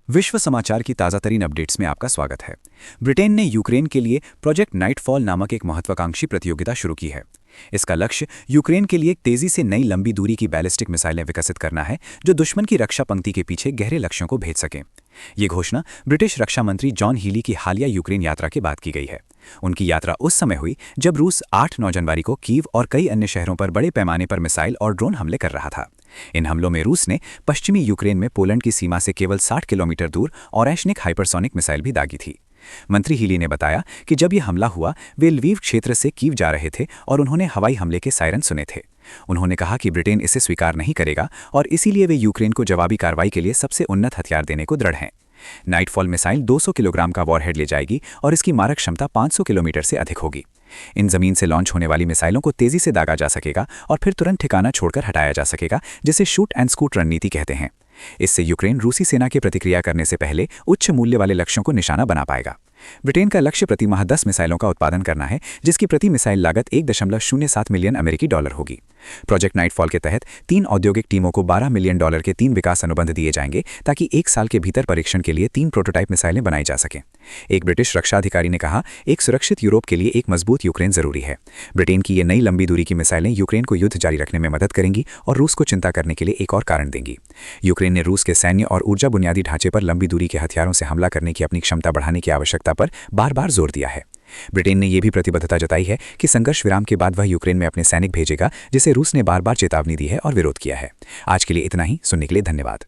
विश्व समाचार की ताज़ातरीन अपडेट्स में आपका स्वागत है। ब्रिटेन ने यूक्रेन के लिए प्रोजेक्ट नाइटफॉल नामक एक महत्वाकांक्षी प्रतियोगिता शुरू की है। इसका लक्ष्य यूक्रेन के लिए तेजी से नई लंबी दूरी की बैलिस्टिक मिसाइलें विकसित करना है, जो दुश्मन की रक्षा पंक्ति के पीछे गहरे लक्ष्यों को भेज सकें। ये घोषणा ब्रिटिश रक्षा मंत्री जॉन हीली की हालिया यूक्रेन यात्रा के बाद की गई है। उनकी यात्रा उस समय हुई जब रूस 8-9 जनवरी को कीव और कई अन्य शहरों पर बड़े पैमाने पर मिसाइल और ड्रोन हमले कर रहा था। इन हमलों में रूस ने पश्चिमी यूक्रेन में पोलैंड की सीमा से केवल 60 किलोमीटर दूर ओरेशनिक हाइपरसोनिक मिसाइल भी दागी थी। मंत्री हीली ने बताया कि जब यह हमला हुआ, वे लवीव क्षेत्र से कीव जा रहे थे और उन्होंने हवाई हमले के सायरन सुने थे। उन्होंने कहा कि ब्रिटेन इसे स्वीकार नहीं करेगा और इसीलिए वे यूक्रेन को जवाबी कार्रवाई के लिए सबसे उन्नत हथियार देने को दृढ़ हैं। नाइटफॉल मिसाइल 200 किलोग्राम का वॉरहेड ले जाएगी और इसकी मारक क्षमता 500 किलोमीटर से अधिक होगी। इन जमीन से लॉन्च होने वाली मिसाइलों को तेजी से दागा जा सकेगा और फिर तुरंत ठिकाना छोड़कर हटाया जा सकेगा, जिसे शूट एंड स्कूट रणनीति कहते हैं। इससे यूक्रेन रूसी सेना की प्रतिक्रिया करने से पहले उच्च मूल्य वाले लक्ष्यों को निशाना बना पाएगा। ब्रिटेन का लक्ष्य प्रति माह 10 मिसाइलों का उत्पादन करना है, जिसकी प्रति मिसाइल लागत 1.07 मिलियन अमेरिकी डॉलर होगी। प्रोजेक्ट नाइटफॉल के तहत 3 औद्योगिक टीमों को $12 मिलियन के 3 विकास अनुबंध दिए जाएंगे, ताकि 1 साल के भीतर परीक्षण के लिए 3 प्रोटोटाइप मिसाइलें बनाई जा सकें। एक ब्रिटिश रक्षा अधिकारी ने कहा, एक सुरक्षित यूरोप के लिए एक मजबूत यूक्रेन जरूरी है। ब्रिटेन की ये नई लंबी दूरी की मिसाइलें यूक्रेन को युद्ध जारी रखने में मदद करेंगी और रूस को चिंता करने के लिए एक और कारण देंगी। यूक्रेन ने रूस के सैन्य और ऊर्जा बुनियादी ढांचे पर लंबी दूरी के हथियारों से हमला करने की अपनी क्षमता बढ़ाने की आवश्यकता पर बार बार जोर दिया है। ब्रिटेन ने यह भी प्रतिबद्धता जताई है कि संघर्ष विराम के बाद वह यूक्रेन में अपने सैनिक भेजेगा, जिसे रूस ने बार बार चेतावनी दी है और विरोध किया है। आज के लिए इतना ही। सुनने के लिए धन्यवाद।